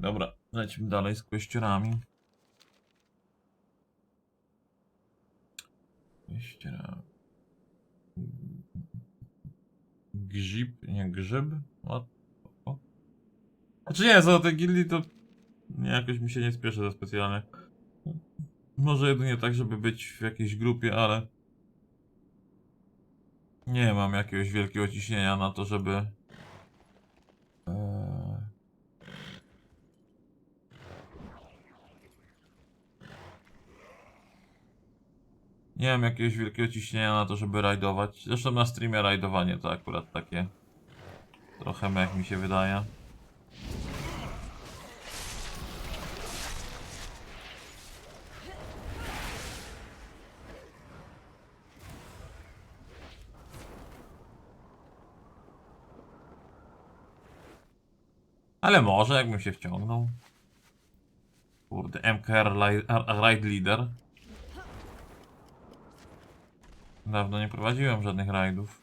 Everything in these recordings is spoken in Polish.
Dobra, lecimy dalej z kwestiorami. Grzyb, nie grzyb? O. Znaczy nie, co do tej gildii to nie, jakoś mi się nie spieszy za specjalnie. Może jedynie tak, żeby być w jakiejś grupie, ale nie mam jakiegoś wielkiego ciśnienia na to, żeby nie mam jakiegoś wielkiego ciśnienia na to, żeby rajdować. Zresztą na streamie rajdowanie to akurat takie trochę mech mi się wydaje. Ale może jakbym się wciągnął. Kurde, MKRR'a Raid Leader. Dawno nie prowadziłem żadnych rajdów.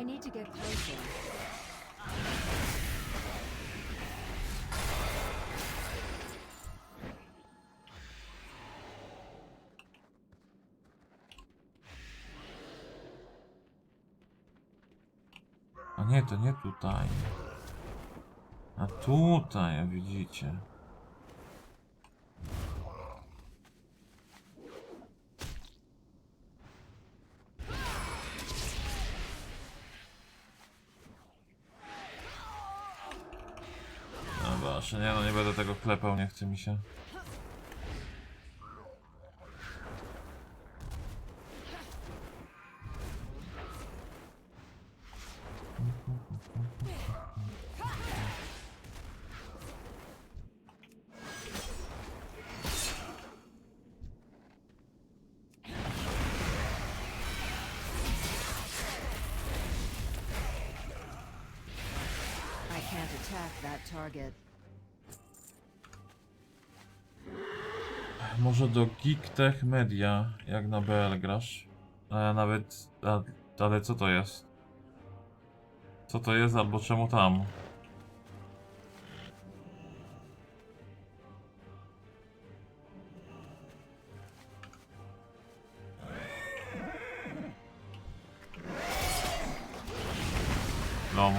I need to get closer. A nie, to nie tutaj. A tutaj, widzicie. No proszę, nie, no nie będę tego klepał, nie chce mi się. I can't attack that target. Może do Geek Tech Media, jak na BL grasz. Nawet... ale co to jest? Co to jest albo czemu tam? No.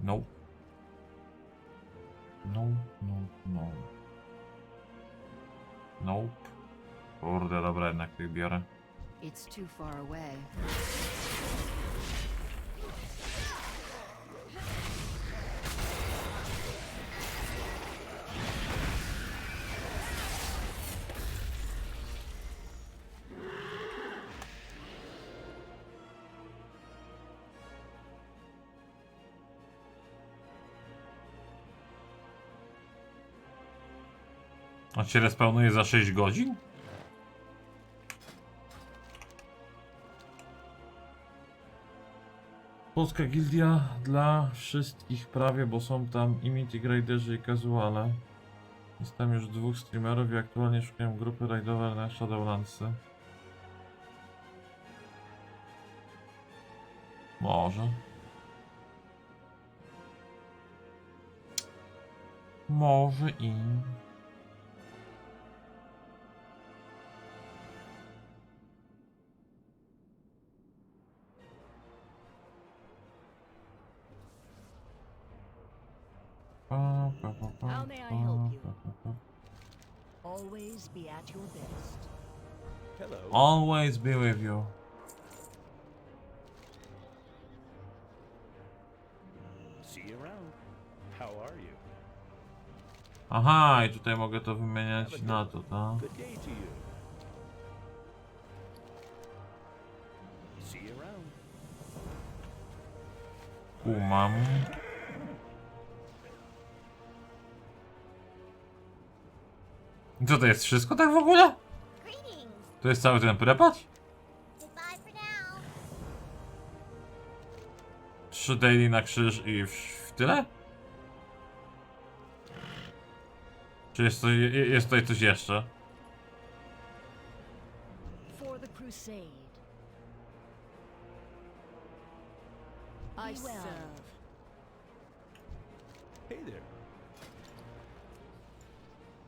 No. No, no, no. Nope. Kurde, dobra, jednak tych biorę. It's too far away. A się respawnuje za 6 godzin? Polska gildia dla wszystkich prawie, bo są tam i Mythic Raiderzy i casuale. Jest tam już 2 streamerów i aktualnie szukają grupy raidowej na Shadowlandsy. Może. Może i... How may I help you? Always be at your best. Hello. Always be with you. See you around. How are you? Aha, i tutaj mogę to wymieniać na to, tak? Good day to you. See you around. Kumam. Co to jest wszystko tak w ogóle? To jest cały ten prepad? Goodbye for now. 3 daily na krzyż i w tyle? Czy jest tutaj coś jeszcze? For the crusade. I Be well. serve. Hey there.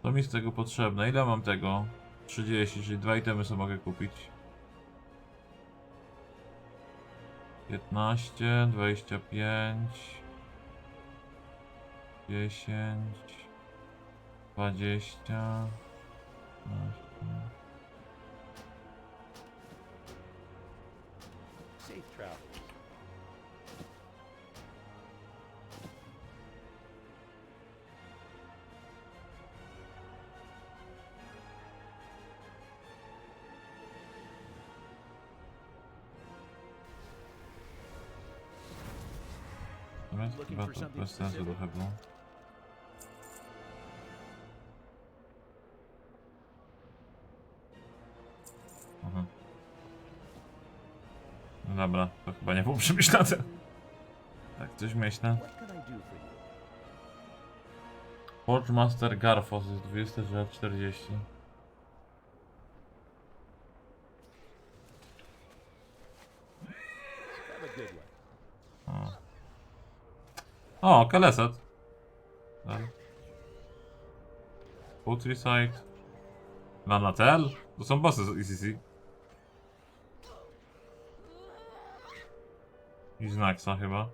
To mi z tego potrzebne. Ile mam tego? 30, czyli 2 itemy sobie mogę kupić. 15, 25, 10, 20, 15. Safe travel. Natomiast Looking chyba for to something bez sensu specific? trochę było. Mhm. No dobra, to chyba nie było przemyślane. Tak, coś myślę. What can I do for you? Forge Master Garfos jest 20,40. Have a good one. O, Kaleset. Tak. Putricide. Lanatel? To są bossy z ECC. I Znaxa chyba.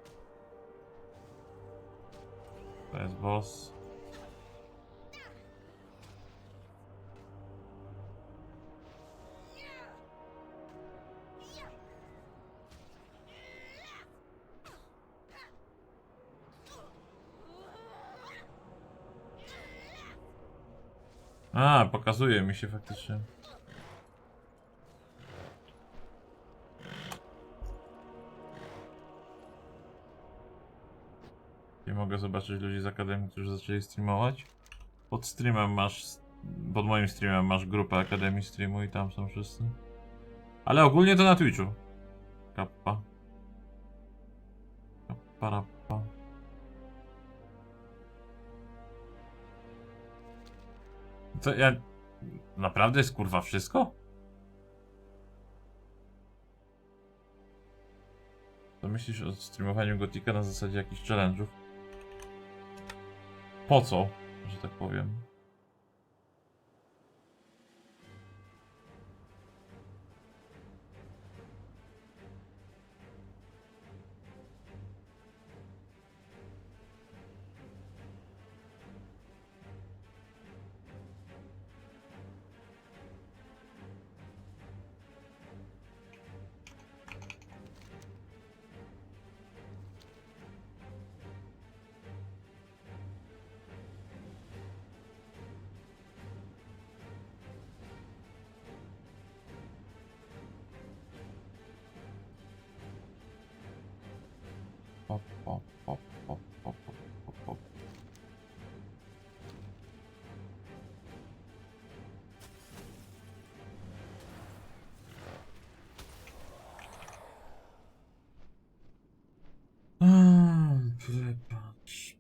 To jest boss. A, pokazuje mi się faktycznie. Nie mogę zobaczyć ludzi z Akademii, którzy zaczęli streamować. Pod streamem masz, pod moim streamem masz grupę Akademii Streamu i tam są wszyscy. Ale ogólnie to na Twitchu. Kappa. Kappa, rappa. Co ja... Naprawdę jest kurwa wszystko? Co myślisz o streamowaniu Gotika na zasadzie jakichś challenge'ów? Po co, że tak powiem? Pop, pop, pop, pop, pop, pop, pop. Patrz.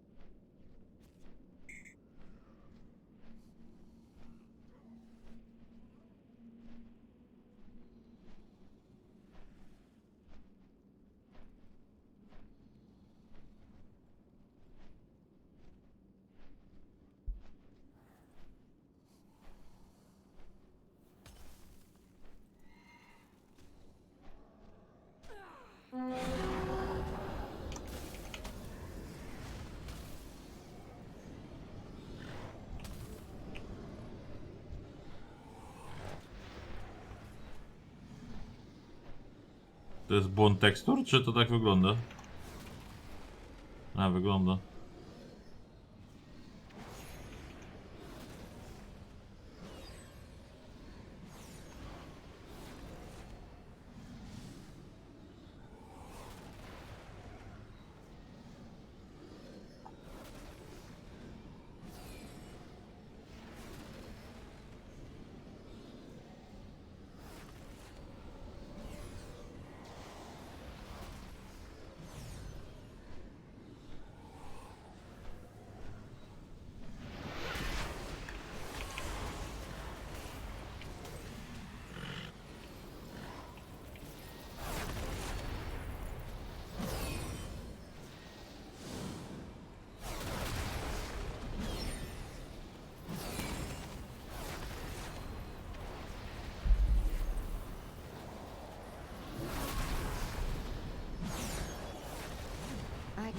To jest błąd tekstur, czy to tak wygląda? A, wygląda.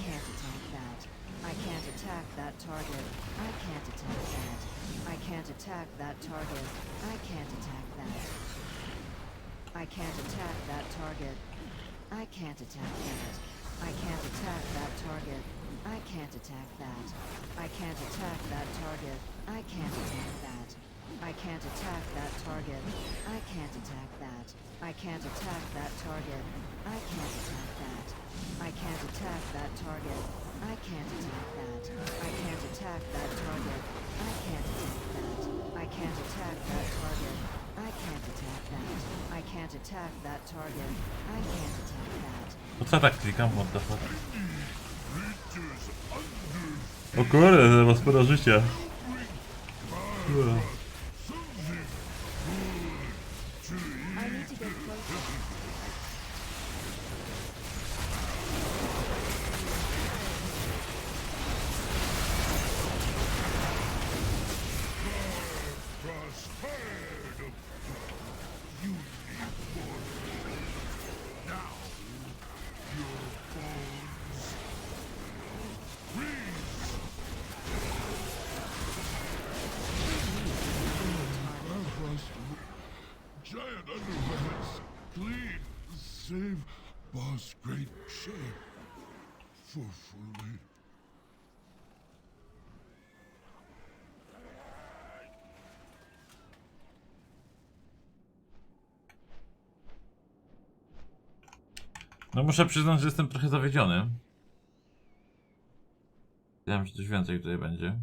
can't attack that. I can't attack that target. I can't attack that. I can't attack that target. I can't attack that. I can't attack that target. I can't attack that. I can't attack that target. I can't attack that. I can't attack that target. I can't attack that. I can't attack that target. I can't attack that. I can't attack that target. I can't attack that. I can't attack that target. I can't attack that. I can't attack that target. I can't attack that. I can't attack that target. I can't attack that. I can't attack that target. I can't attack that. Po co tak klikam? What the fuck? O kurde, ma sporo życia. I need to get closer. Giant underwears, clean, save boss great shape for fully. No muszę przyznać, że jestem trochę zawiedziony. Wiem, że coś więcej tutaj będzie.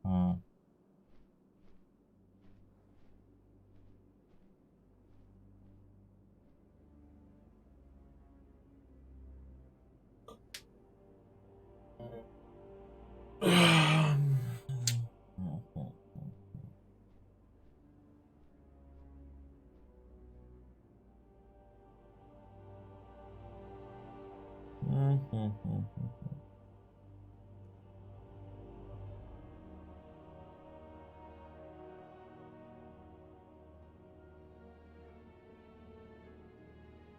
O.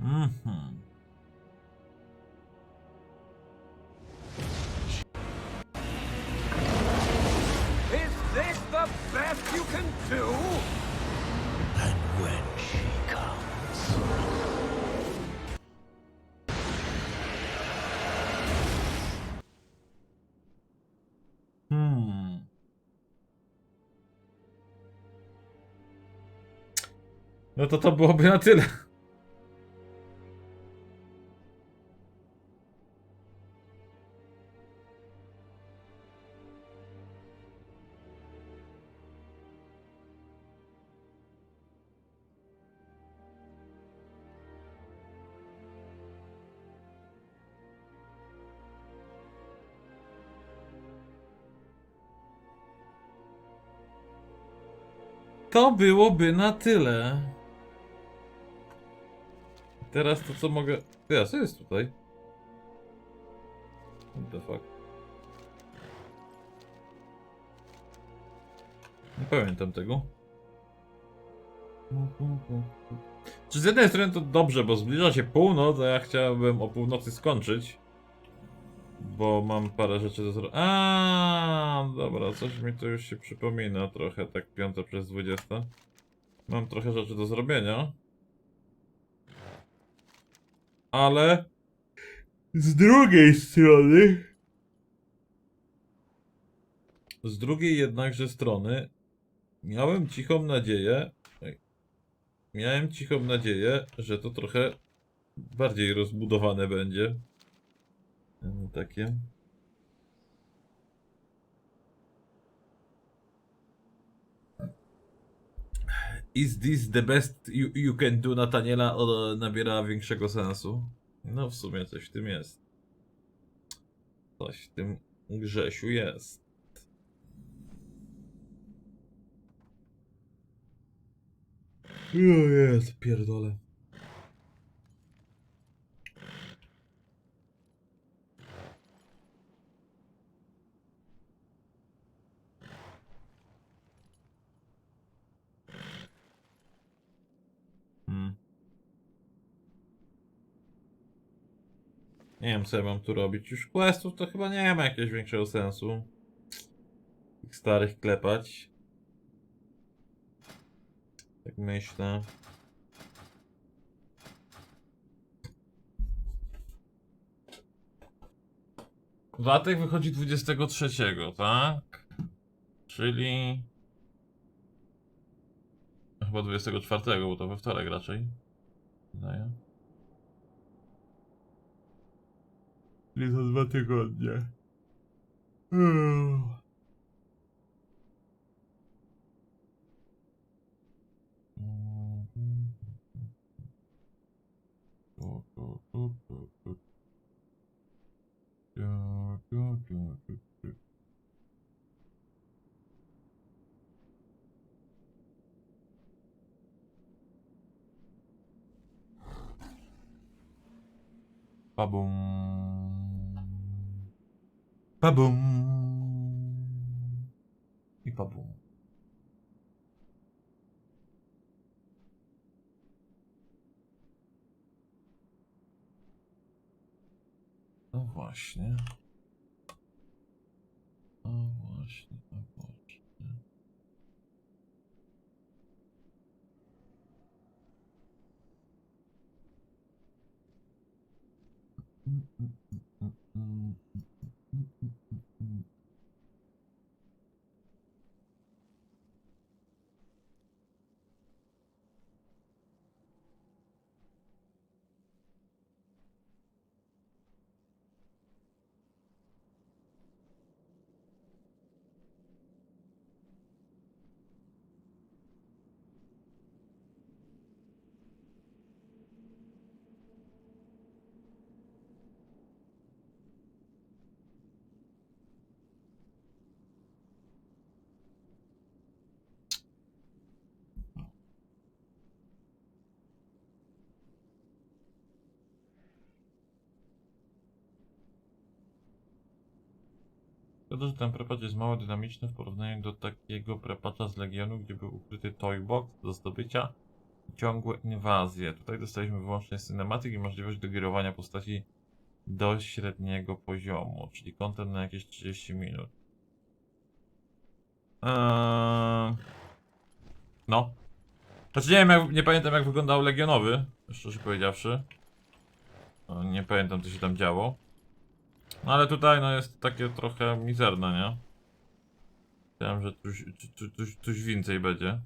Mhm. Is this the best you can do? And when she comes. No to byłoby na tyle. To byłoby na tyle. Teraz to co mogę... Ja, co jest tutaj? What the fuck? Nie pamiętam tego. Czy z jednej strony to dobrze, bo zbliża się północ, a ja chciałbym o północy skończyć. Bo mam parę rzeczy do zrobienia. Dobra, coś mi to już się przypomina trochę, tak 5/20. Mam trochę rzeczy do zrobienia. Ale z drugiej strony, jednakże strony, miałem cichą nadzieję, że to trochę bardziej rozbudowane będzie. Takie. Is this the best you can do Nataniela nabiera większego sensu? No w sumie coś w tym jest. Coś w tym Grzesiu jest. O jest, pierdolę. Nie wiem, co ja mam tu robić. Już questów to chyba nie ma jakiegoś większego sensu. Tych starych klepać. Tak myślę. Watek wychodzi 23, tak? Czyli... Chyba 24, bo to we wtorek raczej. Wydaje. Czyli za 2 tygodnie. Babum. Babum. I babum. No właśnie. No właśnie, no właśnie. Szkoda, że ten prepacz jest mało dynamiczny w porównaniu do takiego prepacza z Legionu, gdzie był ukryty toybox do zdobycia i ciągłe inwazje. Tutaj dostaliśmy wyłącznie cinematic i możliwość dogierowania postaci do średniego poziomu, czyli content na jakieś 30 minut. No. Znaczy nie wiem, nie pamiętam jak wyglądał Legionowy, szczerze powiedziawszy. Nie pamiętam co się tam działo. No ale tutaj no jest takie trochę mizerne, nie? Myślałem, że coś więcej będzie.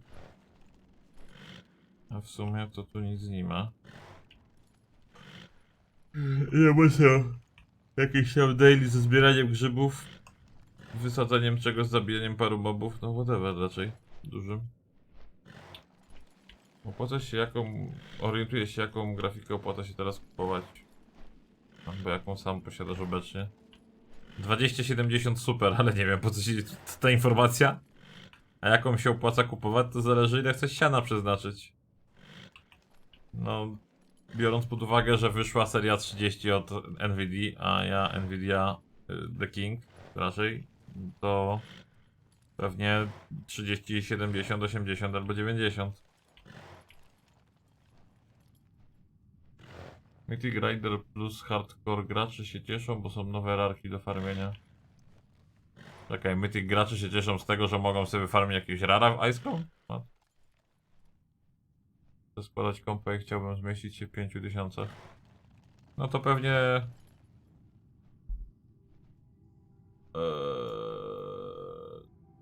A w sumie to tu nic nie ma. Nie muszę. Jakieś tam daily ze zbieraniem grzybów. Wysadzeniem czegoś, zabijaniem paru mobów, no whatever raczej. Dużym. Opłaca się jaką... Orientuję się jaką grafikę opłaca się teraz kupować. Albo jaką sam posiadasz obecnie. 2070 super, ale nie wiem po co ci ta informacja. A jaką się opłaca kupować, to zależy ile chcesz siana przeznaczyć. No, biorąc pod uwagę, że wyszła seria 30 od Nvidia, a ja Nvidia The King raczej, to pewnie 30, 70, 80 albo 90. Mythic Rider plus hardcore gracze się cieszą, bo są nowe rarki do farmienia. Czekaj, Mythic gracze się cieszą z tego, że mogą sobie farmić jakieś rara w Icecrown? Chcę składać kompa i chciałbym zmieścić się w 5000. No to pewnie...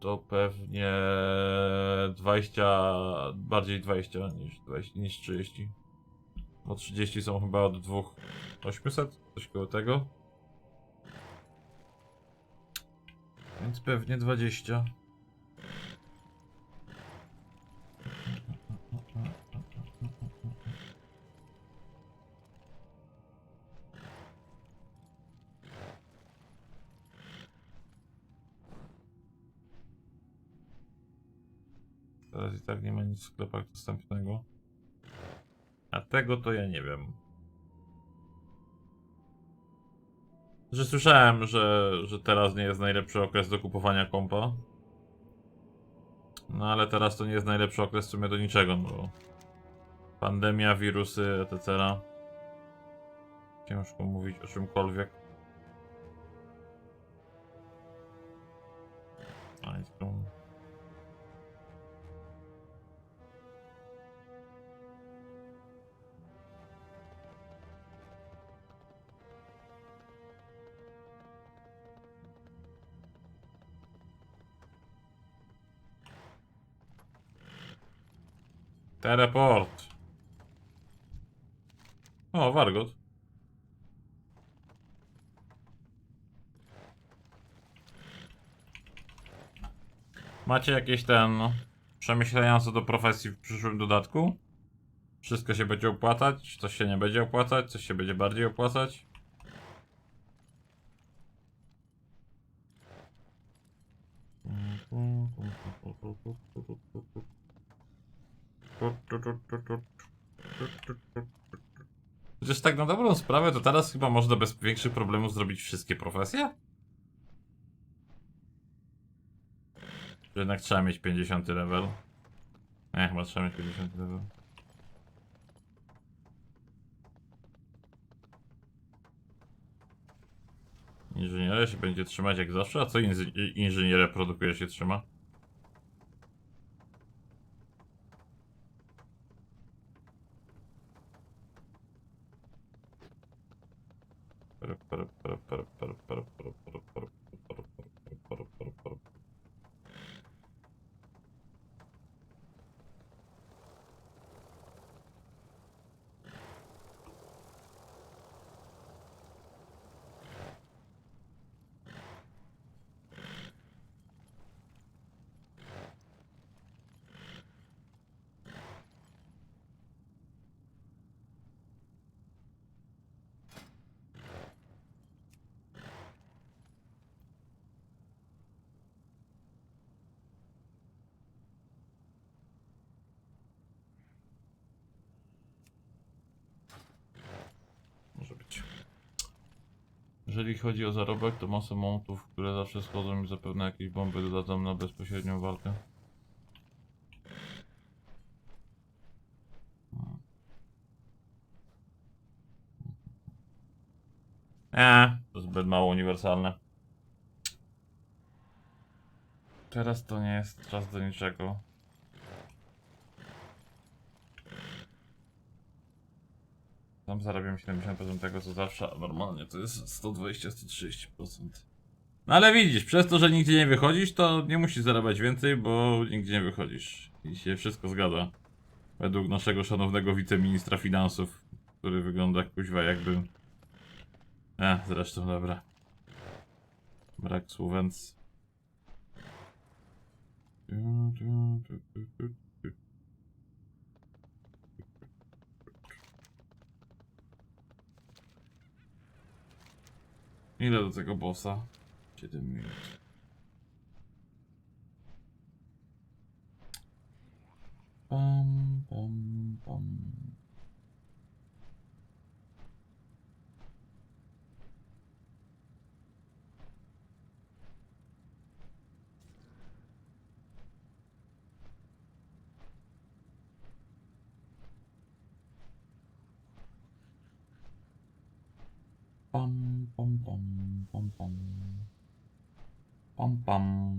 To pewnie 20, bardziej 20 niż 30. Bo 30 są chyba od 2800, coś koło tego. Więc pewnie 20. Teraz i tak nie ma nic w sklepach dostępnego. A tego to ja nie wiem. Że słyszałem, że teraz nie jest najlepszy okres do kupowania kompa. No ale teraz to nie jest najlepszy okres w sumie do niczego, bo pandemia, wirusy, etc. Ciężko mówić o czymkolwiek. A jest to... Teleport. O, Wargot. Macie jakieś przemyślenia co do profesji w przyszłym dodatku? Wszystko się będzie opłacać? Coś się nie będzie opłacać? Coś się będzie bardziej opłacać? Chociaż tak na dobrą sprawę, to teraz chyba można bez większych problemów zrobić wszystkie profesje? Że jednak trzeba mieć 50 level. Nie, chyba trzeba mieć 50 level. Inżynierę się będzie trzymać jak zawsze? A co inżynierę produkuje się trzyma? Może być. Jeżeli chodzi o zarobek, to masę montów, które zawsze schodzą i zapewne jakieś bomby dodadzą na bezpośrednią walkę. To zbyt mało uniwersalne. Teraz to nie jest czas do niczego. Tam zarabiam 70% tego co zawsze, a normalnie to jest 120-130%. No ale widzisz, przez to, że nigdzie nie wychodzisz, to nie musisz zarabiać więcej, bo nigdzie nie wychodzisz. I się wszystko zgadza. Według naszego szanownego wiceministra finansów, który wygląda kuźwa jakby... zresztą dobra. Brak słów, więc... Ile do tego bossa? 7 minut. Pam, pam, pam. Pam, pam, pam, pam, pam. Pam, pam.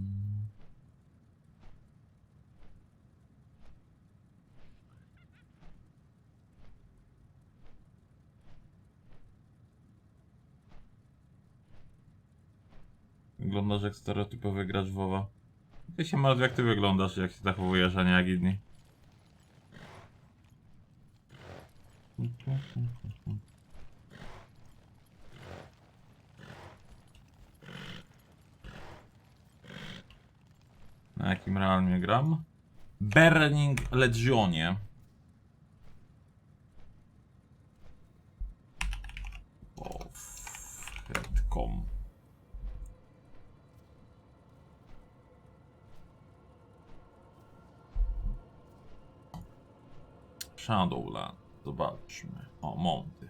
Wyglądasz jak stereotypowy gracz WoWa. Ty się martw jak ty wyglądasz, jak się zachowujesz, a nie jak inni. Na jakim realnie gram? Burning Legionie. Headcom. Shadowlands. Zobaczmy. O, monty.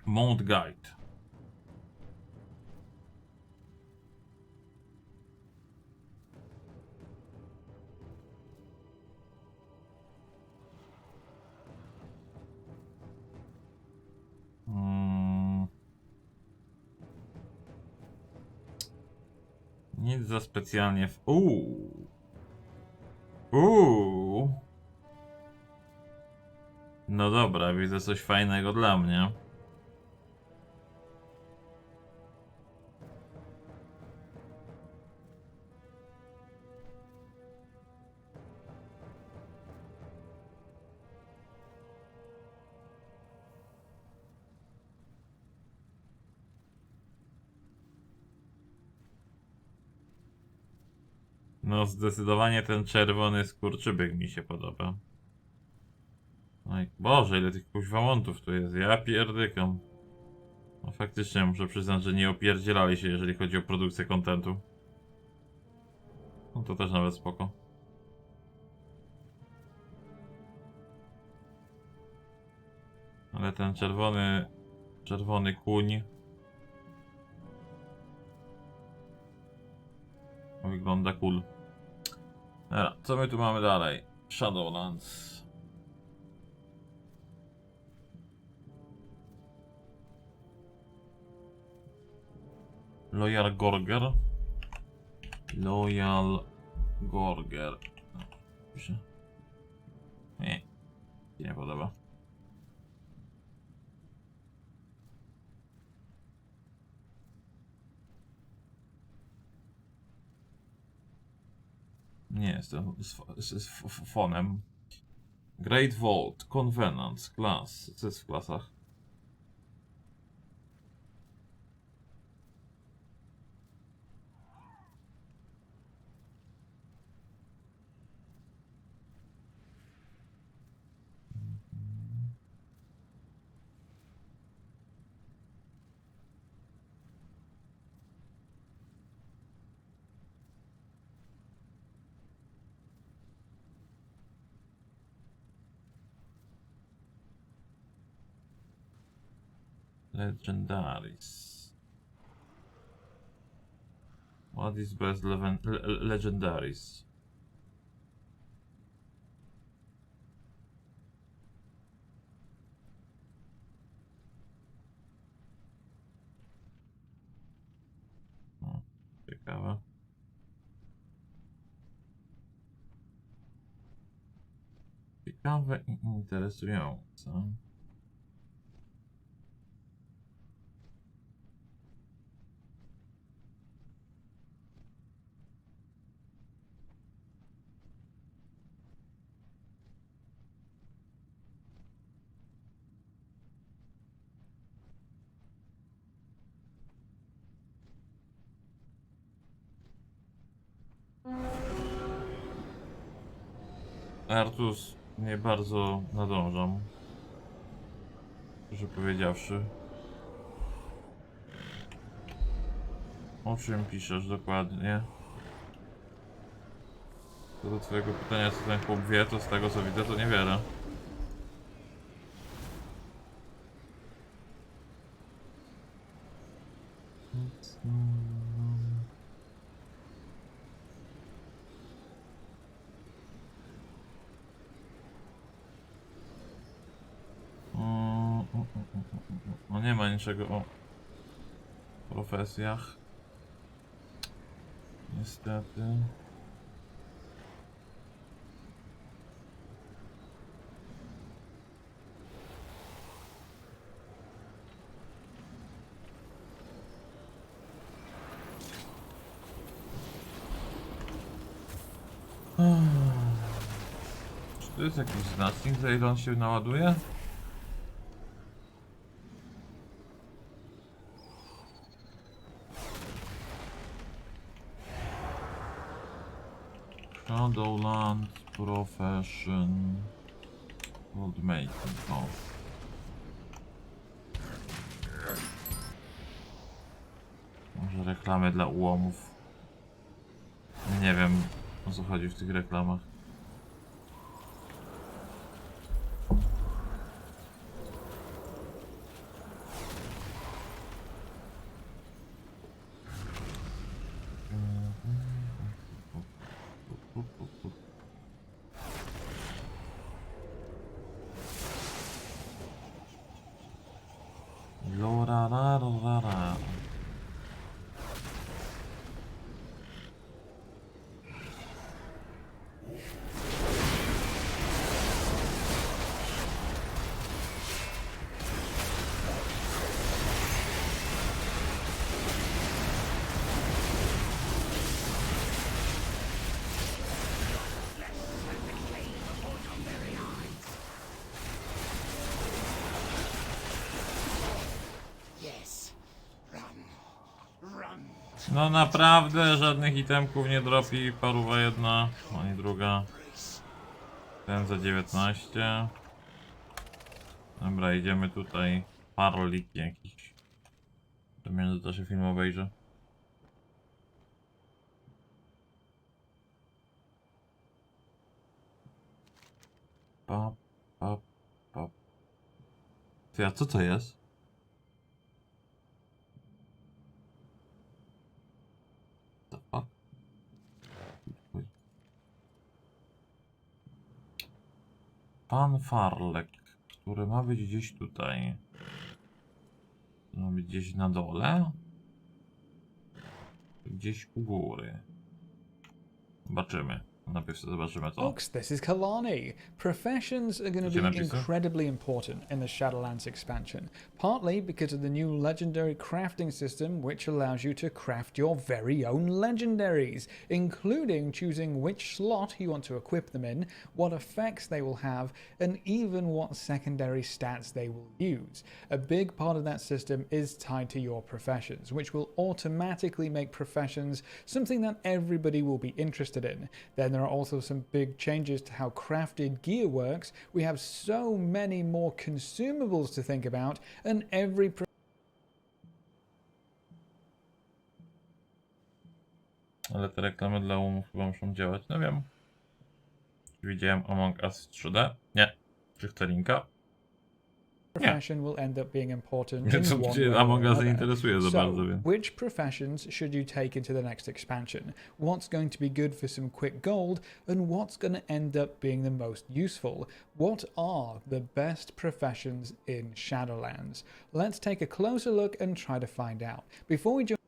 Mount Guide. Nic za specjalnie w... No dobra, widzę coś fajnego dla mnie. No zdecydowanie ten czerwony skurczybyk mi się podoba. Oj, Boże, ile tych kuźwa montów tu jest, ja pierdykam. No faktycznie muszę przyznać, że nie opierdzielali się, jeżeli chodzi o produkcję kontentu. No to też nawet spoko. Ale ten czerwony kuń wygląda cool. Dobra, co my tu mamy dalej? Shadowlands. Loyal Gorger. Loyal Gorger. Nie, nie podoba. Nie jestem z fonem. Great Vault, Covenant, Class. Co jest w klasach? Legendaries. What is best legendaries? No, ciekawe. Ciekawe i interesujące. Artus nie bardzo nadążam, szczerze powiedziawszy. O czym piszesz dokładnie? Co do twojego pytania, co ten chłop wie, to z tego co widzę, to niewiele. No nie ma niczego o profesjach. Niestety. Czy to jest jakiś znacznik, za ile on się naładuje? Shadowlands Profession Gold Making. O. Może reklamy dla ułomów. Nie wiem, o co chodzi w tych reklamach. No naprawdę żadnych itemków nie dropi, paruwa jedna, ani druga. Ten za 19. Dobra, idziemy tutaj. Parlik jakiś. To w międzyczasie film obejrzę. Pa, pa, pa. Ty, a co to jest? The fuck? Pan Farlek, który ma być gdzieś tutaj. Ma być gdzieś na dole? Gdzieś u góry. Zobaczymy. Najpierw zobaczymy to. Folks, this is Kalani. Professions are going to be incredibly important in the Shadowlands expansion, partly because of the new legendary crafting system which allows you to craft your very own legendaries, including choosing which slot you want to equip them in, what effects they will have, and even what secondary stats they will use. A big part of that system is tied to your professions, which will automatically make professions something that everybody will be interested in. Then there are also some big changes to how crafted gear works. We have so many more consumables to think about, and every Ale te reklamy dla umów chyba muszą działać. No wiem. Widziałem Among Us 3D. Nie. Czy chcę linka? profession will end up being important in Więc one way or Among Us nie another. interesuje za bardzo, więc. Which professions should you take into the next expansion? What's going to be good for some quick gold, and what's going to end up being the most useful? What are the best professions in Shadowlands? Let's take a closer look and try to find out. Before we jump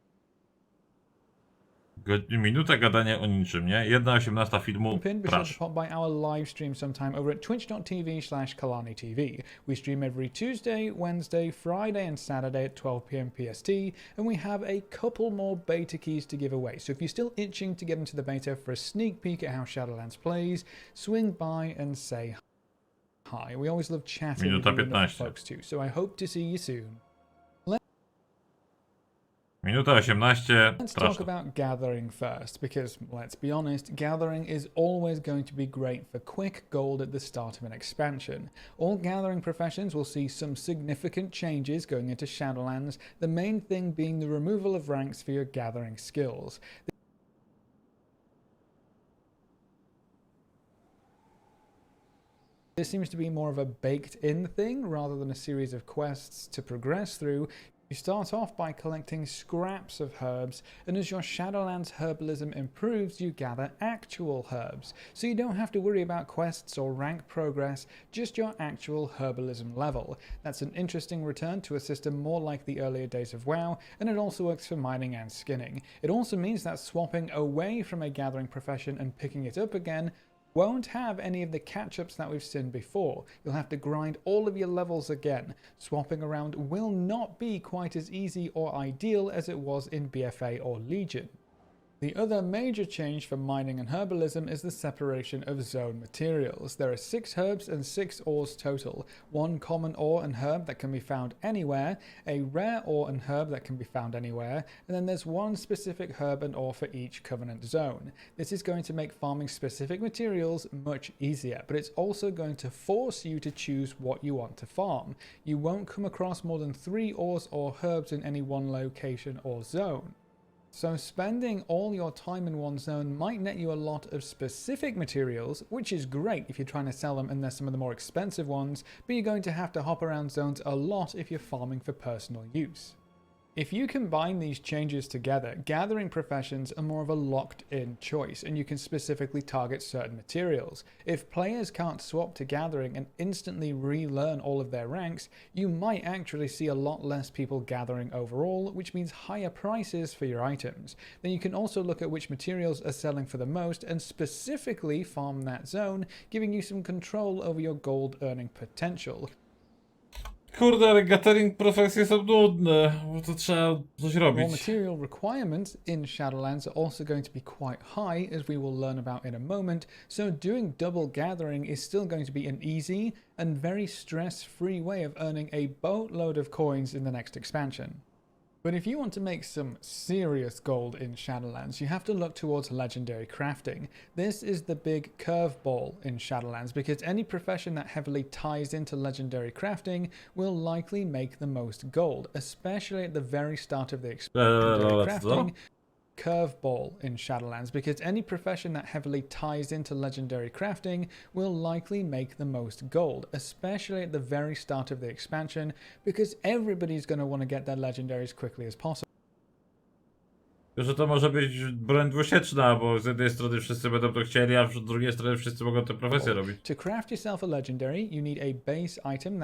Minuta gadania o niczym, nie? 1:18 filmu. in, be sure to Prasz. pop by our live stream sometime over at twitch.tv/KalaniTV. We stream every Tuesday, Wednesday, Friday and Saturday at 12 p.m. PST, and we have a couple more beta keys to give away. So if you're still itching to get into the beta for a sneak peek at how Shadowlands plays, swing by and say hi. We always love chatting with Minuta you wonderful 15. folks too, so I hope to see you soon. Minuta 18. Let's talk about gathering first, because let's be honest, gathering is always going to be great for quick gold at the start of an expansion. All gathering professions will see some significant changes going into Shadowlands, the main thing being the removal of ranks for your gathering skills. This seems to be more of a baked-in thing rather than a series of quests to progress through. You start off by collecting scraps of herbs, and as your Shadowlands herbalism improves, you gather actual herbs. So you don't have to worry about quests or rank progress, just your actual herbalism level. That's an interesting return to a system more like the earlier days of WoW, and it also works for mining and skinning. It also means that swapping away from a gathering profession and picking it up again won't have any of the catch-ups that we've seen before. You'll have to grind all of your levels again. Swapping around will not be quite as easy or ideal as it was in BFA or Legion. The other major change for mining and herbalism is the separation of zone materials. There are 6 herbs and 6 ores total. 1 common ore and herb that can be found anywhere, a rare ore and herb that can be found anywhere, and then there's 1 specific herb and ore for each covenant zone. This is going to make farming specific materials much easier, but it's also going to force you to choose what you want to farm. You won't come across more than 3 ores or herbs in any one location or zone. So spending all your time in one zone might net you a lot of specific materials, which is great if you're trying to sell them and they're some of the more expensive ones, but you're going to have to hop around zones a lot if you're farming for personal use. If you combine these changes together, gathering professions are more of a locked-in choice, and you can specifically target certain materials. If players can't swap to gathering and instantly relearn all of their ranks, you might actually see a lot less people gathering overall, which means higher prices for your items. Then you can also look at which materials are selling for the most and specifically farm that zone, giving you some control over your gold earning potential. Kurde, ale gathering profesje są nudne, bo to trzeba coś Raw robić. material requirements in Shadowlands are also going to be quite high, as we will learn about in a moment, so doing double gathering is still going to be an easy and very stress-free way of earning a boatload of coins in the next expansion. But if you want to make some serious gold in Shadowlands, you have to look towards legendary crafting. This is the big curveball in Shadowlands because any profession that heavily ties into legendary crafting will likely make the most gold, especially at the very start of the legendary crafting. Curveball in Shadowlands because any profession that heavily ties into legendary crafting will likely make the most gold, especially at the very start of the expansion because everybody's going to want to get their legendaries quickly as possible. Że to może być broń dwusieczna, bo z jednej strony wszyscy będą to chcieli, a z drugiej strony wszyscy mogą tę profesję robić. To craft yourself a legendary, you need a base item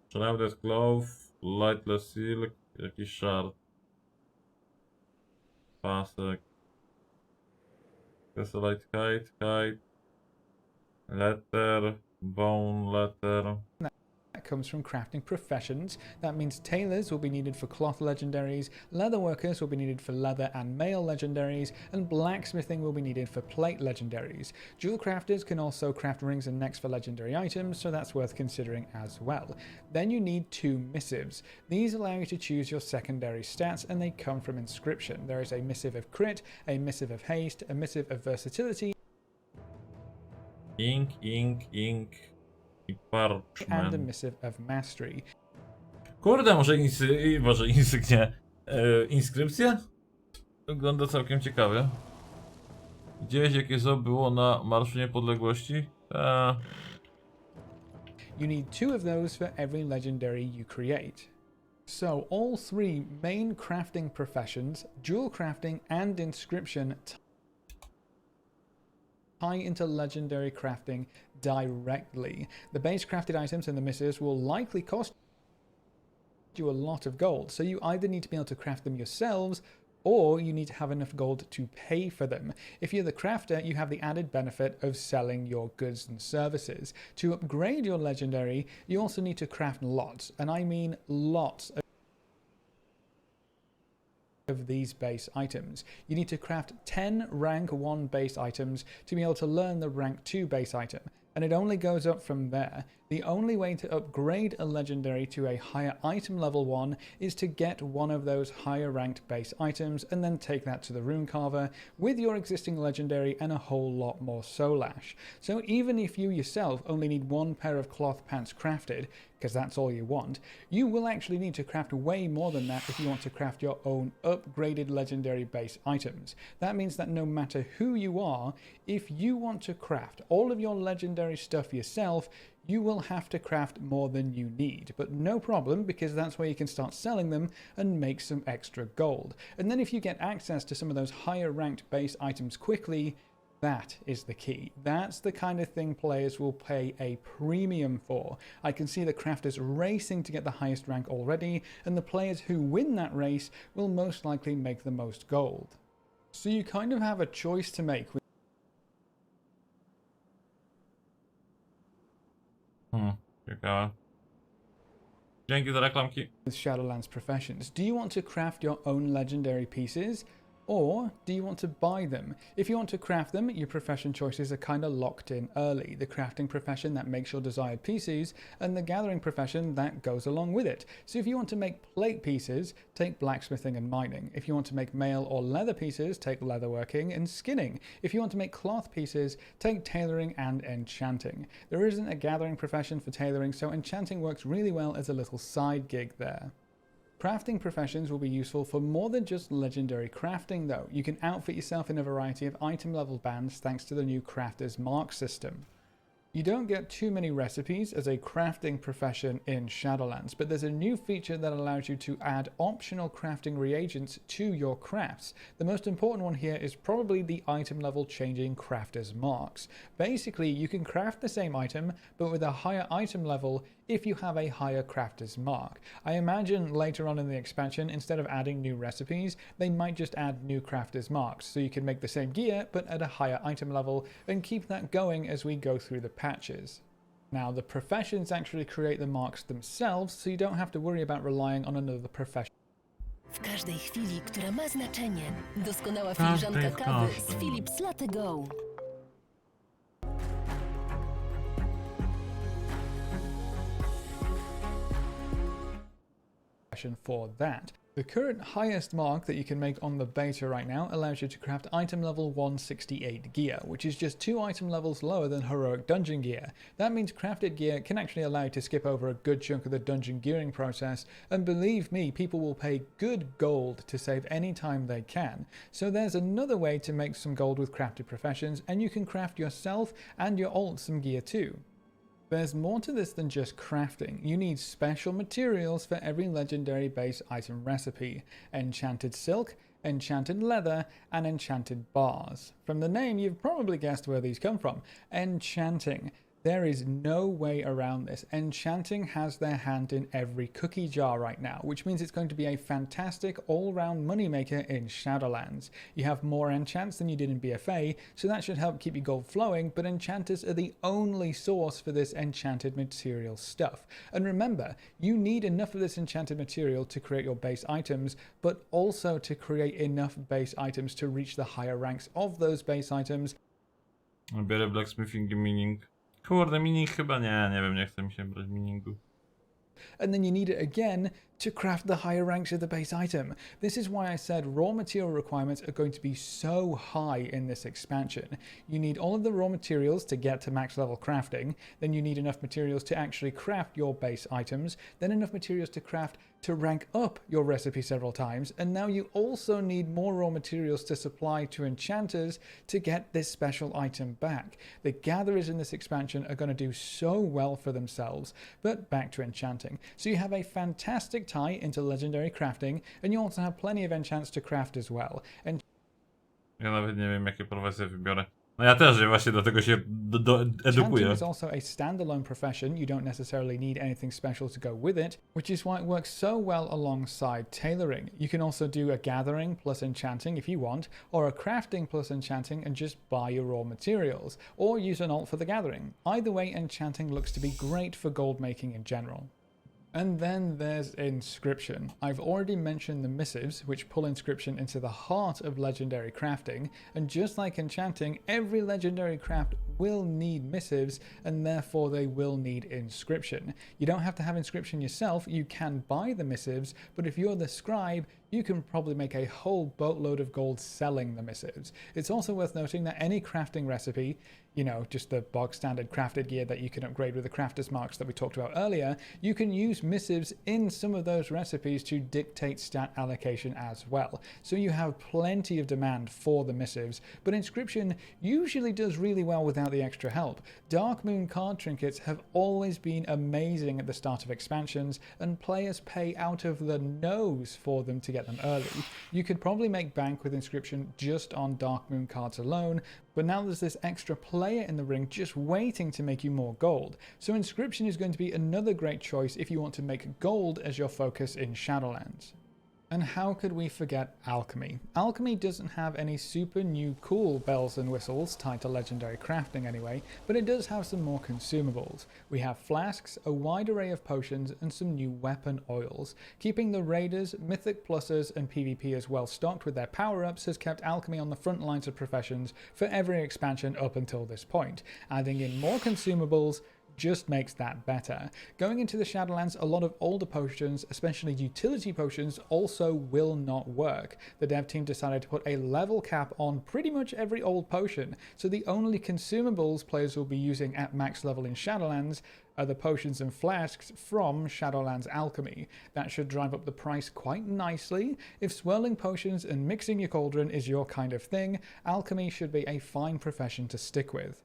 Shrouded Cloth, Lightless Silk, jakiś shard. Pasek. Tessellite Kite, Letter, Bone Letter. that comes from crafting professions. That means tailors will be needed for cloth legendaries, leather workers will be needed for leather and mail legendaries, and blacksmithing will be needed for plate legendaries. Jewel crafters can also craft rings and necks for legendary items, so that's worth considering as well. Then you need 2 missives. These allow you to choose your secondary stats, and they come from Inscription. There is a missive of crit, a missive of haste, a missive of versatility, Ink i parchment. and a missive of mastery. Kurde, może insygnia. Inskrypcja? Wygląda całkiem ciekawie. Widziałeś jakie zo było na Marszu Niepodległości? You need 2 of those for every legendary you create. So all 3 main crafting professions, jewel crafting and inscription, tie into legendary crafting directly. The base crafted items and the missives will likely cost you a lot of gold, so you either need to be able to craft them yourselves or you need to have enough gold to pay for them. If you're the crafter, you have the added benefit of selling your goods and services. To upgrade your legendary, you also need to craft lots, and I mean lots of these base items. You need to craft 10 rank 1 base items to be able to learn the rank 2 base item, and it only goes up from there. The only way to upgrade a legendary to a higher item level 1 is to get one of those higher ranked base items and then take that to the rune carver with your existing legendary and a whole lot more soul ash. So even if you yourself only need 1 pair of cloth pants crafted, because that's all you want, you will actually need to craft way more than that if you want to craft your own upgraded legendary base items. That means that no matter who you are, if you want to craft all of your legendary stuff yourself, you will have to craft more than you need, but no problem, because that's where you can start selling them and make some extra gold. And then if you get access to some of those higher ranked base items quickly, that is the key. That's the kind of thing players will pay a premium for. I can see the crafters racing to get the highest rank already, and the players who win that race will most likely make the most gold. So you kind of have a choice to make. Ciekawe. Dzięki za reklamki. With Shadowlands professions. Do you want to craft your own legendary pieces, or do you want to buy them? If you want to craft them, your profession choices are kind of locked in early. The crafting profession that makes your desired pieces, and the gathering profession that goes along with it. So if you want to make plate pieces, take blacksmithing and mining. If you want to make mail or leather pieces, take leatherworking and skinning. If you want to make cloth pieces, take tailoring and enchanting. There isn't a gathering profession for tailoring, so enchanting works really well as a little side gig there. Crafting professions will be useful for more than just legendary crafting though. You can outfit yourself in a variety of item level bands thanks to the new Crafter's Mark system. You don't get too many recipes as a crafting profession in Shadowlands, but there's a new feature that allows you to add optional crafting reagents to your crafts. The most important one here is probably the item level changing Crafter's Marks. Basically, you can craft the same item, but with a higher item level if you have a higher Crafter's Mark. I imagine later on in the expansion, instead of adding new recipes, they might just add new Crafter's Marks, so you can make the same gear, but at a higher item level, and keep that going as we go through the patches. Now, the professions actually create the marks themselves, so you don't have to worry about relying on another profession. W każdej chwili, która ma znaczenie. Doskonała filiżanka kawy z Philips Latte Go. profession for that. The current highest mark that you can make on the beta right now allows you to craft item level 168 gear, which is just 2 item levels lower than heroic dungeon gear. That means crafted gear can actually allow you to skip over a good chunk of the dungeon gearing process, and believe me, people will pay good gold to save any time they can. So there's another way to make some gold with crafted professions, and you can craft yourself and your alt some gear too. There's more to this than just crafting. You need special materials for every legendary base item recipe: enchanted silk, enchanted leather, and enchanted bars. From the name, you've probably guessed where these come from. Enchanting. There is no way around this. Enchanting has their hand in every cookie jar right now, which means it's going to be a fantastic all-round moneymaker in Shadowlands. You have more enchants than you did in BFA, so that should help keep your gold flowing, but enchanters are the only source for this enchanted material stuff. And remember, you need enough of this enchanted material to create your base items, but also to create enough base items to reach the higher ranks of those base items. Biorę blacksmithing i mining. Kurde, mining chyba nie wiem, nie chce mi się brać miningu. And then you need it again to craft the higher ranks of the base item. This is why I said raw material requirements are going to be so high in this expansion. You need all of the raw materials to get to max level crafting, then you need enough materials to actually craft your base items, then enough materials to craft to rank up your recipe several times, and now you also need more raw materials to supply to enchanters to get this special item back. The gatherers in this expansion are going to do so well for themselves, but back to enchanting. So you have a fantastic tie into legendary crafting, and you also have plenty of enchants to craft as well. And Ja nawet nie wiem, jakie profesje wybiorę. No ja też właśnie dlatego się enchanting edukuję. is also a standalone profession. You don't necessarily need anything special to go with it, which is why it works so well alongside tailoring. You can also do a gathering plus enchanting if you want, or a crafting plus enchanting and just buy your raw materials, or use an alt for the gathering. Either way, enchanting looks to be great for gold making in general. And then there's Inscription. I've already mentioned the missives, which pull Inscription into the heart of legendary crafting, and just like enchanting, every legendary craft will need missives, and therefore they will need Inscription. You don't have to have Inscription yourself, you can buy the missives, but if you're the scribe, you can probably make a whole boatload of gold selling the missives. It's also worth noting that any crafting recipe, you know, just the bog standard crafted gear that you can upgrade with the crafter's marks that we talked about earlier, you can use missives in some of those recipes to dictate stat allocation as well. So you have plenty of demand for the missives, but Inscription usually does really well without the extra help. Dark Moon card trinkets have always been amazing at the start of expansions, and players pay out of the nose for them to get them early. You could probably make bank with Inscription just on Dark Moon cards alone, but now there's this extra player in the ring just waiting to make you more gold. So Inscription is going to be another great choice if you want to make gold as your focus in Shadowlands. And how could we forget Alchemy? Alchemy doesn't have any super new cool bells and whistles tied to legendary crafting anyway, but it does have some more consumables. We have flasks, a wide array of potions, and some new weapon oils. Keeping the raiders, mythic pluses, and PvP as well stocked with their power-ups has kept Alchemy on the front lines of professions for every expansion up until this point. Adding in more consumables just makes that better. Going into the Shadowlands, a lot of older potions, especially utility potions, also will not work. The dev team decided to put a level cap on pretty much every old potion, so the only consumables players will be using at max level in Shadowlands are the potions and flasks from Shadowlands Alchemy. That should drive up the price quite nicely. If swirling potions and mixing your cauldron is your kind of thing, Alchemy should be a fine profession to stick with.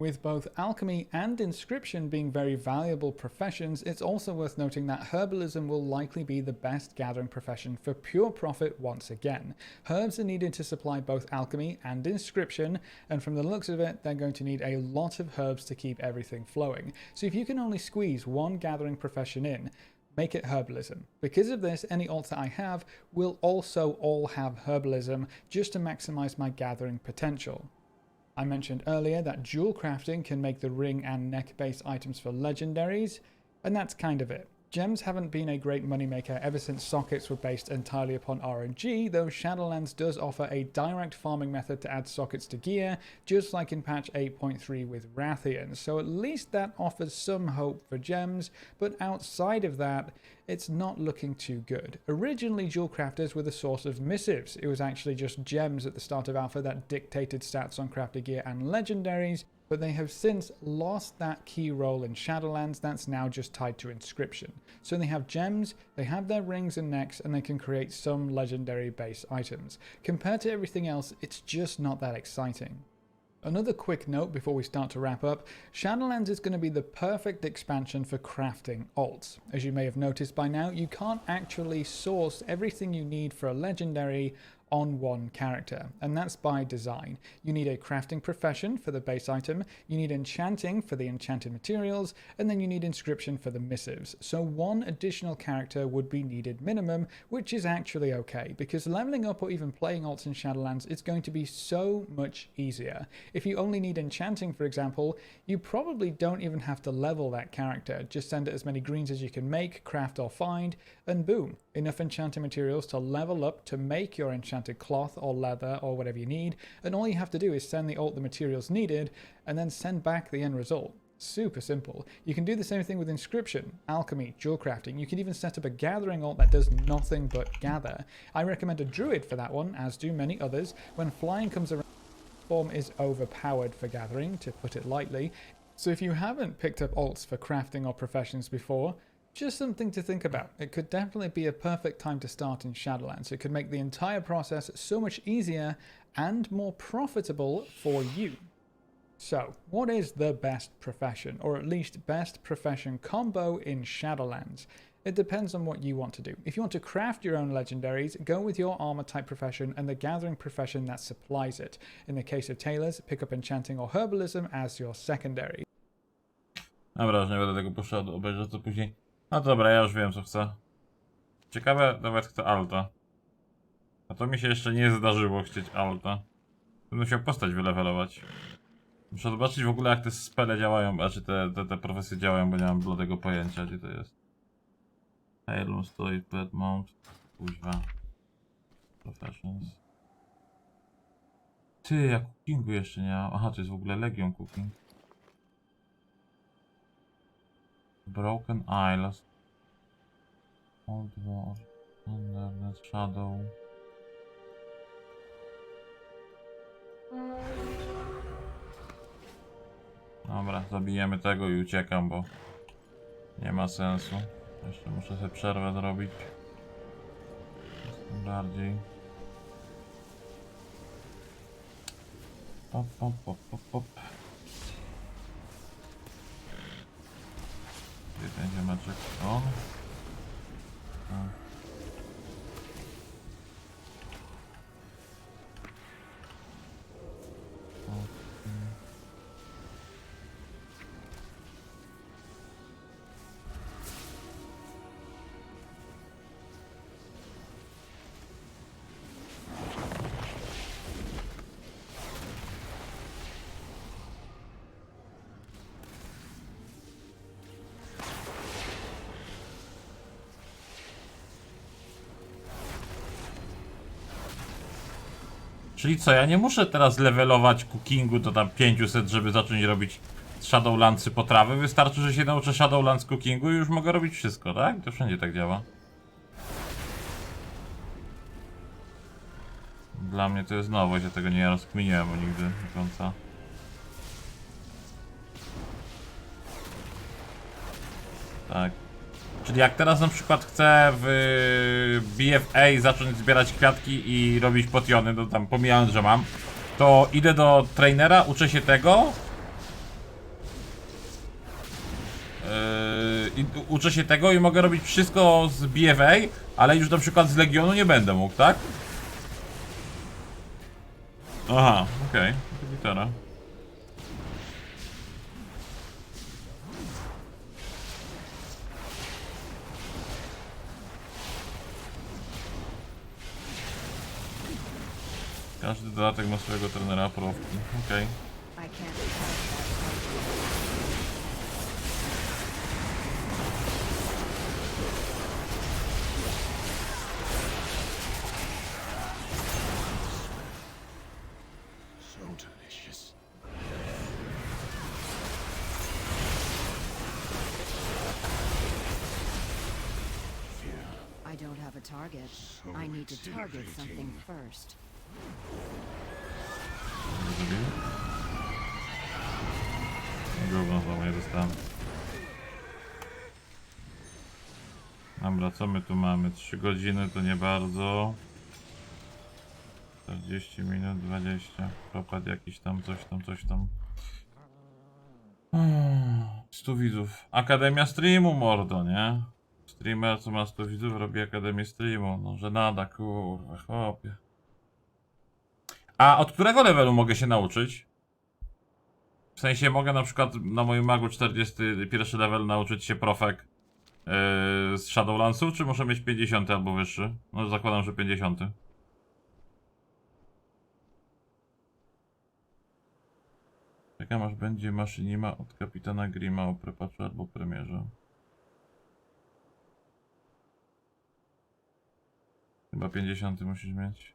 With both Alchemy and Inscription being very valuable professions, it's also worth noting that herbalism will likely be the best gathering profession for pure profit once again. Herbs are needed to supply both Alchemy and Inscription, and from the looks of it, they're going to need a lot of herbs to keep everything flowing. So if you can only squeeze one gathering profession in, make it herbalism. Because of this, any alts that I have will also all have herbalism just to maximize my gathering potential. I mentioned earlier that jewel crafting can make the ring and neck based items for legendaries, and that's kind of it. Gems haven't been a great moneymaker ever since sockets were based entirely upon RNG, though Shadowlands does offer a direct farming method to add sockets to gear, just like in patch 8.3 with Rathian, so at least that offers some hope for gems, but outside of that, it's not looking too good. Originally, jewel crafters were the source of missives. It was actually just gems at the start of alpha that dictated stats on crafted gear and legendaries, but they have since lost that key role in Shadowlands that's now just tied to Inscription. So they have gems, they have their rings and necks, and they can create some legendary base items. Compared to everything else, it's just not that exciting. Another quick note before we start to wrap up, Shadowlands is going to be the perfect expansion for crafting alts. As you may have noticed by now, you can't actually source everything you need for a legendary on one character, and that's by design. You need a crafting profession for the base item, you need enchanting for the enchanted materials, and then you need inscription for the missives. So one additional character would be needed minimum, which is actually okay, because leveling up or even playing alts in Shadowlands is going to be so much easier. If you only need enchanting, for example, you probably don't even have to level that character. Just send it as many greens as you can make, craft or find, and boom, enough enchanting materials to level up to make your enchanted cloth or leather or whatever you need, and all you have to do is send the alt the materials needed and then send back the end result. Super simple. You can do the same thing with Inscription, Alchemy, jewel crafting. You can even set up a gathering alt that does nothing but gather. I recommend a druid for that one, as do many others. When flying comes around, form is overpowered for gathering, to put it lightly. So if you haven't picked up alts for crafting or professions before, just something to think about. It could definitely be a perfect time to start in Shadowlands. It could make the entire process so much easier and more profitable for you. So, what is the best profession, or at least best profession combo in Shadowlands? It depends on what you want to do. If you want to craft your own legendaries, go with your armor type profession and the gathering profession that supplies it. In the case of tailors, pick up enchanting or herbalism as your secondary. Dobra, już nie będę tego puszczał, obejrzę to później. No dobra, ja już wiem co chcę. Ciekawe, nawet chcę alta. A to mi się jeszcze nie zdarzyło chcieć alta. Będę musiał postać wylevelować. Muszę zobaczyć w ogóle jak te spele działają, znaczy te profesje działają, bo nie mam bladego pojęcia gdzie to jest. Heirloom, stoi, pet mount, kuźwa. Professions. Ty, ja cookingu jeszcze nie mam. Aha, to jest w ogóle Legion Cooking. Broken Isles. Old War. Under Shadow. Dobra, zabijemy tego i uciekam, bo nie ma sensu. Jeszcze muszę sobie przerwę zrobić. Tym bardziej. Pop, pop, pop, pop, pop. Gdzie będzie Magic Stone? Czyli co, ja nie muszę teraz levelować cookingu do tam 500, żeby zacząć robić Shadowlandsy potrawy. Wystarczy, że się nauczę Shadowlands cookingu i już mogę robić wszystko, tak? To wszędzie tak działa. Dla mnie to jest nowość, ja tego nie rozkminiłem nigdy do końca. Tak. Czyli jak teraz na przykład chcę w BFA zacząć zbierać kwiatki i robić potiony, no tam pomijając, że mam, to idę do trainera, uczę się tego. Uczę się tego i mogę robić wszystko z BFA, ale już na przykład z Legionu nie będę mógł, tak? Aha, okej, to gitara. Każdy dodatek ma swojego trenera profki. Okej. I can't attack that. delicious. I don't have a target. I need to target something first. Gówno za mnie dostałem. Dobra, co my tu mamy? 3 godziny to nie bardzo. 40 minut, 20. Propad jakiś tam, coś tam. 100 widzów. Akademia streamu, mordo, nie? Streamer, co ma 100 widzów, robi akademię streamu. No, że nada, kurwa, chłopie. A od którego levelu mogę się nauczyć? W sensie mogę na przykład na moim magu 41 level nauczyć się profek z Shadowlandsów, czy muszę mieć 50 albo wyższy? No zakładam, że 50. Czekam aż będzie maszynima od kapitana Grima o prepaczu albo premierze. Chyba 50 musisz mieć.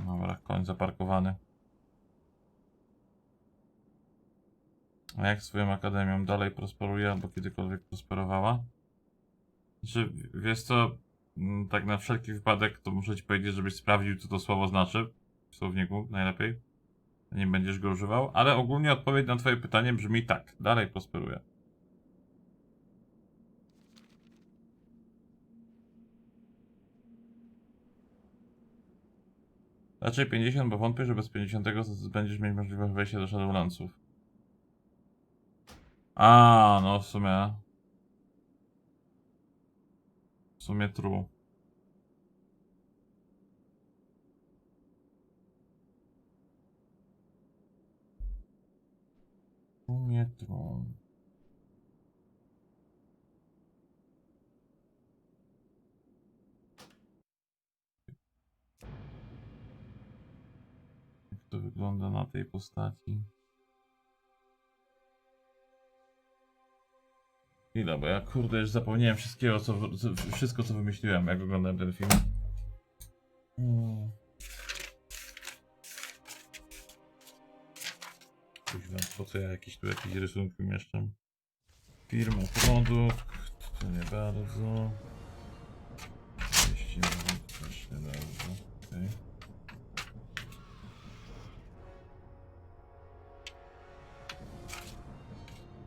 Dobra, koń zaparkowany. A jak swoją akademią dalej prosperuje, albo kiedykolwiek prosperowała? Znaczy, wiesz co, tak na wszelki wypadek to muszę ci powiedzieć, żebyś sprawdził, co to słowo znaczy w słowniku najlepiej. Nie będziesz go używał, ale ogólnie odpowiedź na twoje pytanie brzmi tak, dalej prosperuje. Raczej 50, bo wątpię, że bez 50 będziesz mieć możliwość wejścia do Shadowlandsów. A, no w sumie. W sumie true. W sumie true. Jak to wygląda na tej postaci? Chwila, bo ja kurde już zapomniałem wszystkiego, wszystko co wymyśliłem, jak oglądałem ten film. Kuźwa, po co ja jakieś rysunki umieszczam? Firma, produkt, to nie bardzo. 200 też nie bardzo, okej.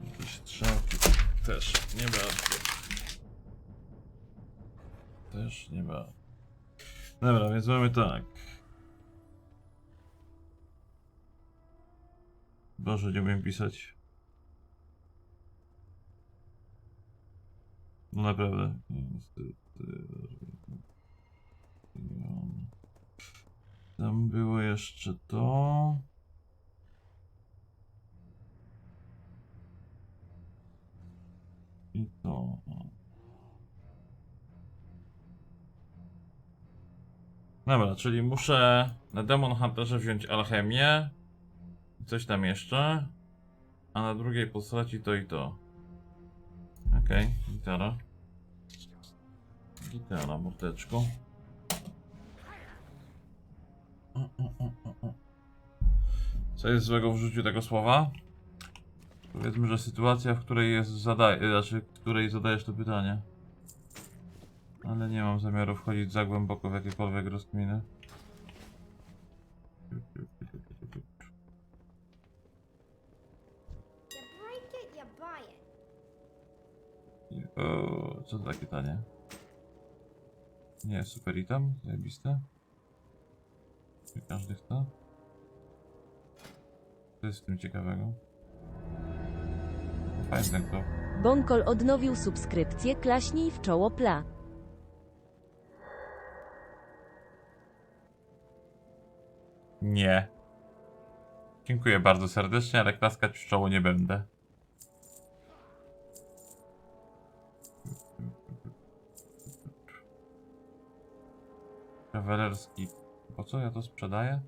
Jakieś strzałki też nie bardzo. Też nie bardzo. Dobra, więc mamy tak. Boże, nie umiem pisać. No naprawdę. Tam było jeszcze to. I to. Dobra, czyli muszę na Demon Hunterze wziąć Alchemię. Coś tam jeszcze. A na drugiej postaci to i to. Okej, gitara. Gitara, mordeczko. Co jest złego w użyciu tego słowa? Powiedzmy, że sytuacja, w której w której zadajesz to pytanie. Ale nie mam zamiaru wchodzić za głęboko w jakiekolwiek rozkminy. O, co to takie tanie? Nie, super item, zajebiste. Nie każdy chce. Co jest w tym ciekawego? Fajny ten klub. Bonkol odnowił subskrypcję, klaśnij w czoło pla. Nie. Dziękuję bardzo serdecznie, ale klaskać w czoło nie będę. Kawalerski. Po co ja to sprzedaję?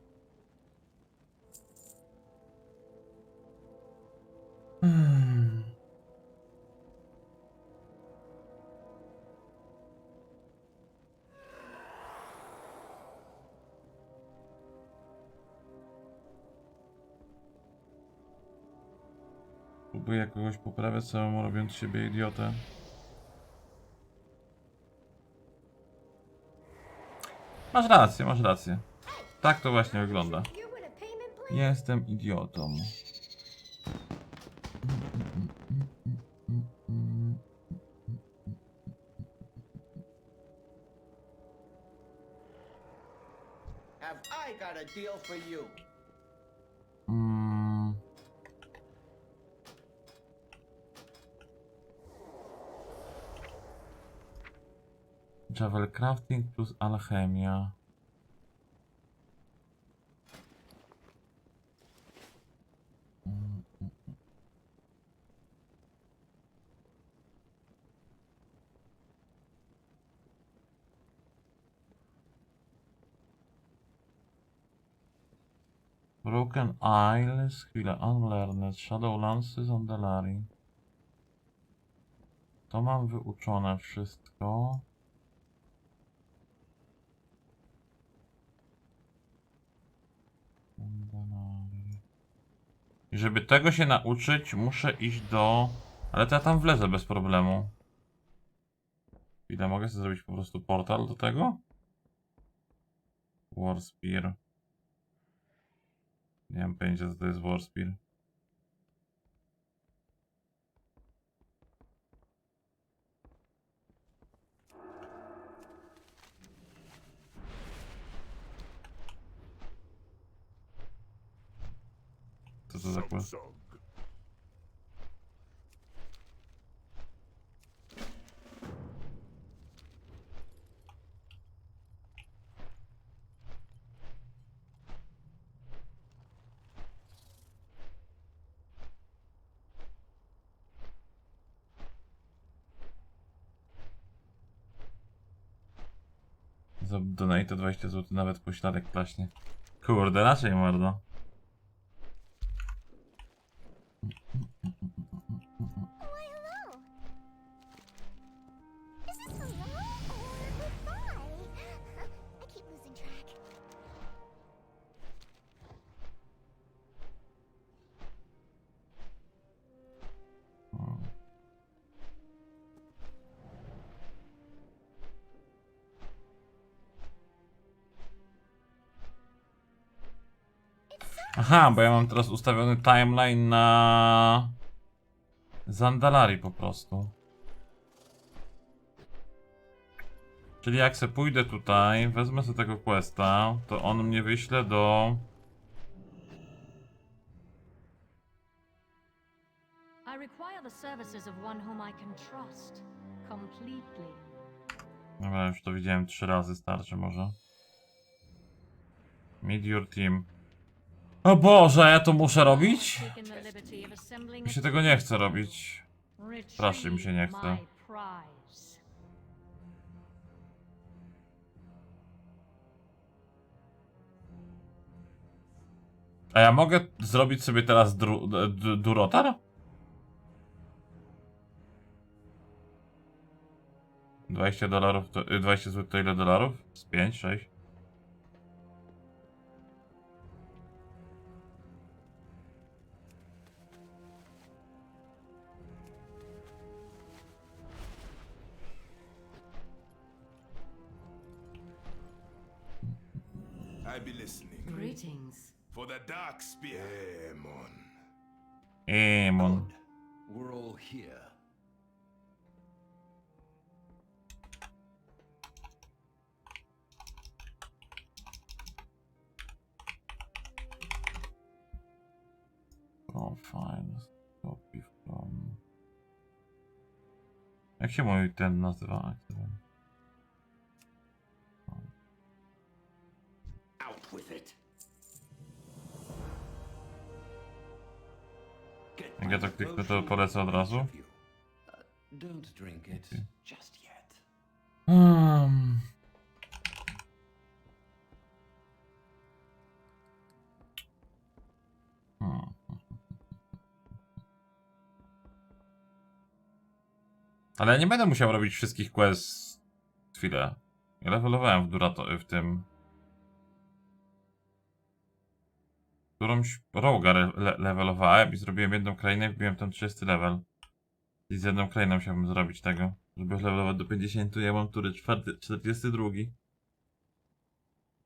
Próbuję kogoś poprawiać samemu, robiąc z siebie idiotę. Masz rację, masz rację. Tak to właśnie wygląda. Jestem idiotą. Have I got a deal for you? Javel crafting plus alchemia. Broken Isles, chwilę, Unlearned, Shadowlands, Zandalari. To mam wyuczone wszystko. I żeby tego się nauczyć, muszę iść do... Ale to ja tam wlezę bez problemu. Ile mogę sobie zrobić po prostu portal do tego? Warspear. Nie mam pojęcia, co to jest Warspear. Co to za quest? Za donate 20 zł nawet pośladek klaśnie. Kurde, raczej mordo. Aha, bo ja mam teraz ustawiony timeline na Zandalari po prostu. Czyli jak se pójdę tutaj, wezmę sobie tego questa, to on mnie wyśle do... I require the services of one whom I can trust completely. Dobra, już to widziałem 3 razy, starczy może. Meet your team. O Boże, ja to muszę robić? Mi się tego nie chce robić. Strasznie mi się nie chce. A ja mogę zrobić sobie teraz durotar? 20 dolarów, 20 zł to ile dolarów? Z 5, 6? I be listening. Greetings. For the dark spear. Aemon. Emon. We're all here. Oh, fine. Copy from... Jak się mój ten nazywa? Out with it. ja to kliknę, to polecę od razu. Don't drink it just yet. Ale ja nie będę musiał robić wszystkich quest. Chwilę. Ja levelowałem w Durato, w tym. Którąś roga levelowałem i zrobiłem jedną krainę, wbiłem tam 30 level. I z jedną krainą chciałbym zrobić tego. Żeby levelować do 50, ja mam tury 42.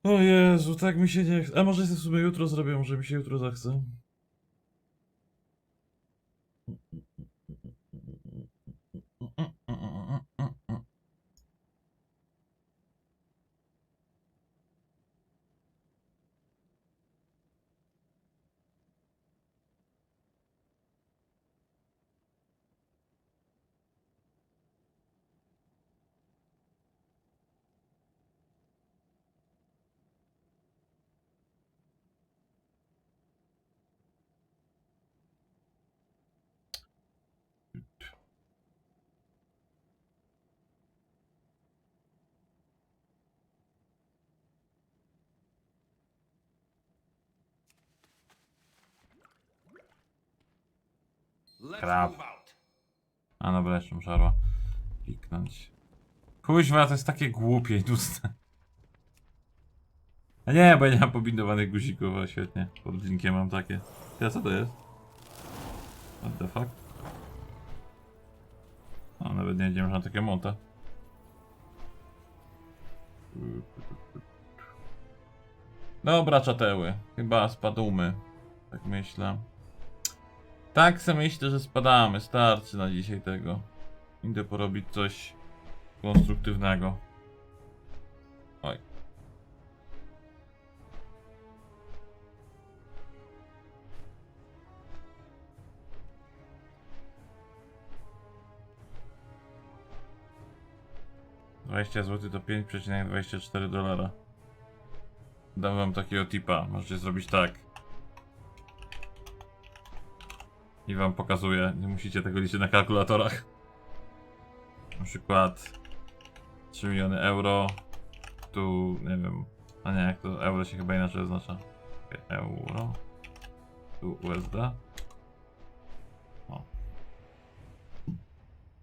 O Jezu, tak mi się nie chce. A może w sumie jutro zrobię, może mi się jutro zachce. Let's Crap. move out. A dobra, jeszcze muszę kliknąć. Kuźwa, to jest takie głupie i tłuste. A nie, bo ja nie mam pobindowanych guzików, o świetnie. Pod linkiem mam takie. Ja co to jest? What the fuck? O, nawet nie wiedziałem, że mam takie monta. Dobra, czateły. Chyba spadamy. Tak myślę. Tak sobie myślę, że spadamy. Starczy na dzisiaj tego. Idę porobić coś konstruktywnego. Oj. $20 to 5,24 dolara. Dam wam takiego tipa. Możecie zrobić tak. I wam pokazuję. Nie musicie tego liczyć na kalkulatorach. Na przykład 3 miliony euro. Tu nie wiem. A nie, jak to euro się chyba inaczej oznacza. Euro. Tu USD. O.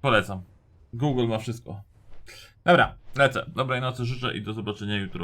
Polecam. Google ma wszystko. Dobra, lecę. Dobrej nocy życzę i do zobaczenia jutro.